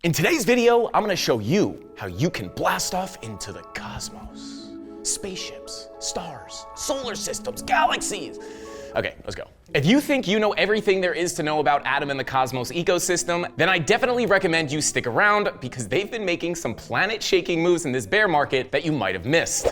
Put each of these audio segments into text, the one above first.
In today's video, I'm gonna show you how you can blast off into the cosmos. Spaceships, stars, solar systems, galaxies. Okay, let's go. If you think you know everything there is to know about Atom and the cosmos ecosystem, then I definitely recommend you stick around because they've been making some planet-shaking moves in this bear market that you might have missed.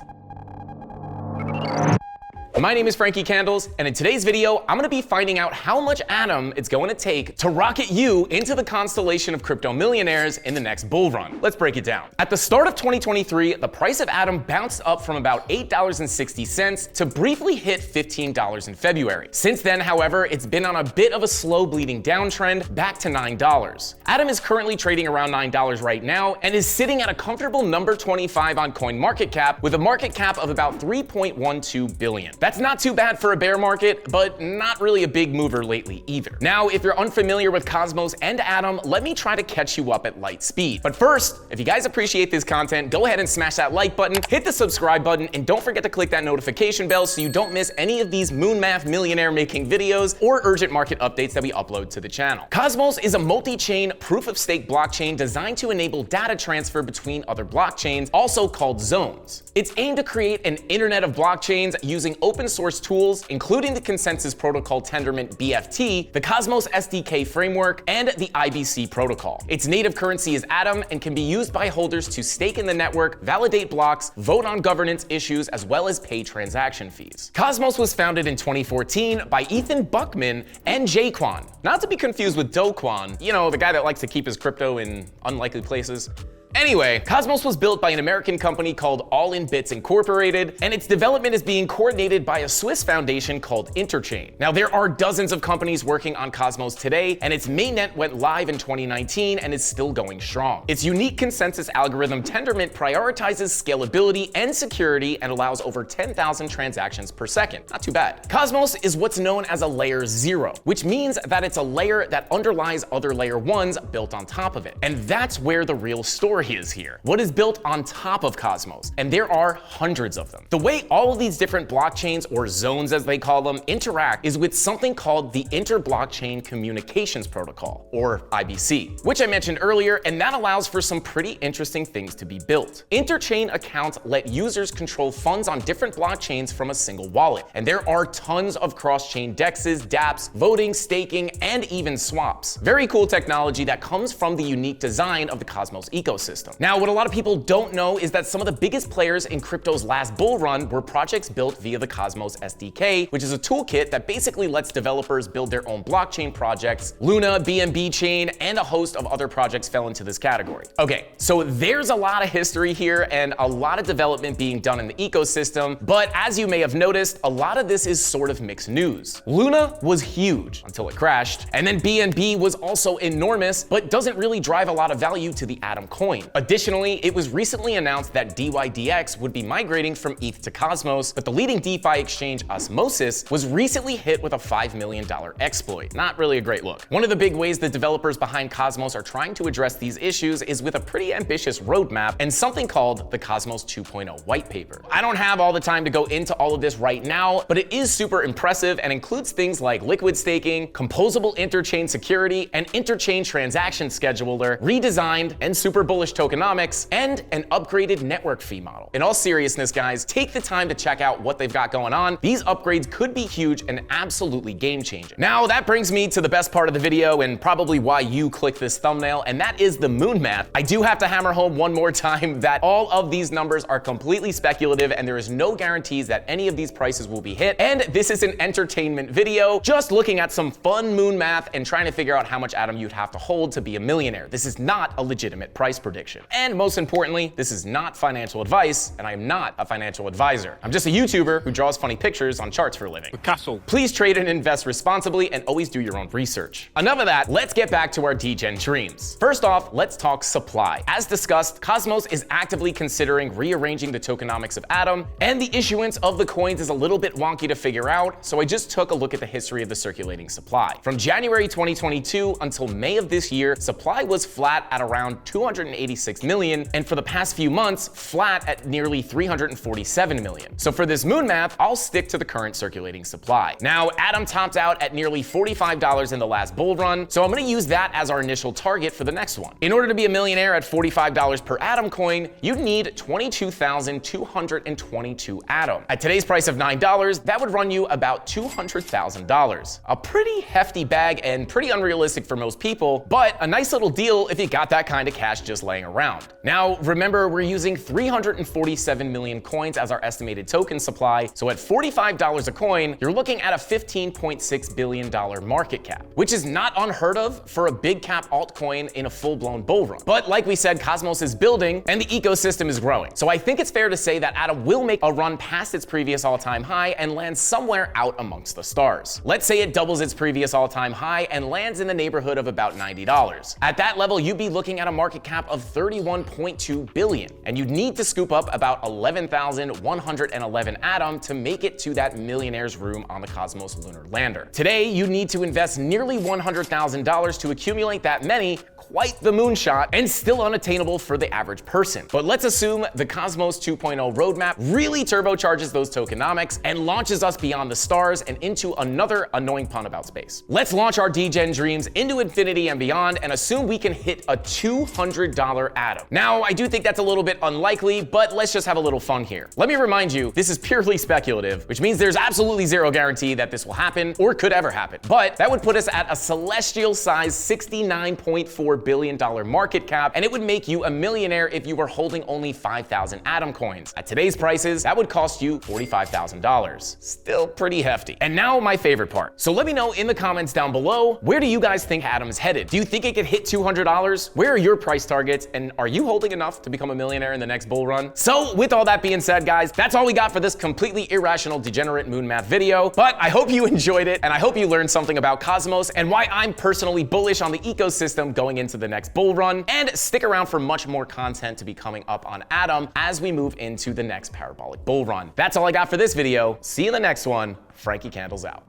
My name is Frankie Candles, and in today's video, I'm gonna be finding out how much Atom it's going to take to rocket you into the constellation of crypto millionaires in the next bull run. Let's break it down. At the start of 2023, the price of Atom bounced up from about $8.60 to briefly hit $15 in February. Since then, however, it's been on a bit of a slow bleeding downtrend back to $9. Atom is currently trading around $9 right now and is sitting at a comfortable number 25 on CoinMarketCap with a market cap of about $3.12 billion. That's not too bad for a bear market, but not really a big mover lately either. Now, if you're unfamiliar with Cosmos and Atom, let me try to catch you up at light speed. But first, if you guys appreciate this content, go ahead and smash that like button, hit the subscribe button, and don't forget to click that notification bell so you don't miss any of these moon math millionaire making videos or urgent market updates that we upload to the channel. Cosmos is a multi-chain proof-of-stake blockchain designed to enable data transfer between other blockchains, also called zones. It's aimed to create an internet of blockchains using open source tools, including the Consensus Protocol Tendermint BFT, the Cosmos SDK framework, and the IBC protocol. Its native currency is Atom and can be used by holders to stake in the network, validate blocks, vote on governance issues, as well as pay transaction fees. Cosmos was founded in 2014 by Ethan Buckman and Jaquan, not to be confused with Do Kwon, you know, the guy that likes to keep his crypto in unlikely places. Anyway, Cosmos was built by an American company called All in Bits Incorporated, and its development is being coordinated by a Swiss foundation called Interchain. Now, there are dozens of companies working on Cosmos today, and its mainnet went live in 2019 and is still going strong. Its unique consensus algorithm Tendermint prioritizes scalability and security and allows over 10,000 transactions per second. Not too bad. Cosmos is what's known as a layer 0, which means that it's a layer that underlies other layer 1s built on top of it. And that's where the real story is here. What is built on top of Cosmos? And there are hundreds of them. The way all of these different blockchains, or zones as they call them, interact is with something called the Inter-Blockchain Communications Protocol, or IBC, which I mentioned earlier, and that allows for some pretty interesting things to be built. Interchain accounts let users control funds on different blockchains from a single wallet, and there are tons of cross-chain DEXs, dApps, voting, staking, and even swaps. Very cool technology that comes from the unique design of the Cosmos ecosystem. Now, what a lot of people don't know is that some of the biggest players in crypto's last bull run were projects built via the Cosmos SDK, which is a toolkit that basically lets developers build their own blockchain projects. Luna, BNB Chain, and a host of other projects fell into this category. Okay, so there's a lot of history here and a lot of development being done in the ecosystem, but as you may have noticed, a lot of this is sort of mixed news. Luna was huge until it crashed, and then BNB was also enormous, but doesn't really drive a lot of value to the Atom coin. Additionally, it was recently announced that DYDX would be migrating from ETH to Cosmos, but the leading DeFi exchange Osmosis was recently hit with a $5 million exploit. Not really a great look. One of the big ways the developers behind Cosmos are trying to address these issues is with a pretty ambitious roadmap and something called the Cosmos 2.0 white paper. I don't have all the time to go into all of this right now, but it is super impressive and includes things like liquid staking, composable interchain security, an interchain transaction scheduler, redesigned and super bullish tokenomics, and an upgraded network fee model. In all seriousness, guys, take the time to check out what they've got going on. These upgrades could be huge and absolutely game-changing. Now, that brings me to the best part of the video and probably why you click this thumbnail, and that is the moon math. I do have to hammer home one more time that all of these numbers are completely speculative and there is no guarantees that any of these prices will be hit, and this is an entertainment video, just looking at some fun moon math and trying to figure out how much Atom you'd have to hold to be a millionaire. This is not a legitimate price prediction. And most importantly, this is not financial advice, and I am not a financial advisor. I'm just a YouTuber who draws funny pictures on charts for a living. Castle. Please trade and invest responsibly and always do your own research. Enough of that, let's get back to our degen dreams. First off, let's talk supply. As discussed, Cosmos is actively considering rearranging the tokenomics of Atom, and the issuance of the coins is a little bit wonky to figure out, so I just took a look at the history of the circulating supply. From January 2022 until May of this year, supply was flat at around 280 386 million, and for the past few months, flat at nearly 347 million. So for this moon math, I'll stick to the current circulating supply. Now, Atom topped out at nearly $45 in the last bull run, so I'm gonna use that as our initial target for the next one. In order to be a millionaire at $45 per Atom coin, you'd need 22,222 Atom. At today's price of $9, that would run you about $200,000. A pretty hefty bag and pretty unrealistic for most people, but a nice little deal if you got that kind of cash just laying around. Now, remember, we're using 347 million coins as our estimated token supply, so at $45 a coin, you're looking at a $15.6 billion market cap, which is not unheard of for a big cap altcoin in a full-blown bull run. But like we said, Cosmos is building and the ecosystem is growing. So I think it's fair to say that Atom will make a run past its previous all-time high and land somewhere out amongst the stars. Let's say it doubles its previous all-time high and lands in the neighborhood of about $90. At that level, you'd be looking at a market cap of $31.2 billion, and you'd need to scoop up about 11,111 Atom to make it to that millionaire's room on the Cosmos lunar lander. Today, you need to invest nearly $100,000 to accumulate that many. Quite the moonshot, and still unattainable for the average person. But let's assume the Cosmos 2.0 roadmap really turbocharges those tokenomics and launches us beyond the stars and into another annoying pun about space. Let's launch our degen dreams into infinity and beyond and assume we can hit a $200 Atom. Now, I do think that's a little bit unlikely, but let's just have a little fun here. Let me remind you, this is purely speculative, which means there's absolutely zero guarantee that this will happen or could ever happen. But that would put us at a celestial size $69.4 billion market cap, and it would make you a millionaire if you were holding only 5,000 Atom coins. At today's prices, that would cost you $45,000. Still pretty hefty. And now my favorite part. So let me know in the comments down below, where do you guys think Atom is headed? Do you think it could hit $200? Where are your price targets? And are you holding enough to become a millionaire in the next bull run? So with all that being said, guys, that's all we got for this completely irrational, degenerate moon math video. But I hope you enjoyed it, and I hope you learned something about Cosmos and why I'm personally bullish on the ecosystem going into the next bull run, and stick around for much more content to be coming up on Atom as we move into the next parabolic bull run. That's all I got for this video. See you in the next one. Frankie Candles out.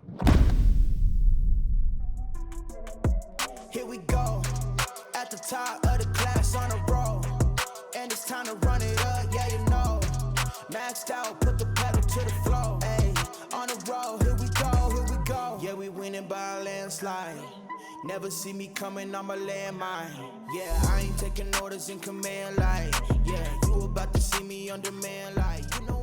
Here we go, at the top of the class on a roll, and it's time to run it up, yeah, you know. Maxed out, put the pedal to the floor, ayy, on the road, here we go, yeah, we winning by a landslide. Never see me coming on my landmine. Yeah, I ain't taking orders in command like, yeah, you about to see me on demand like, you know.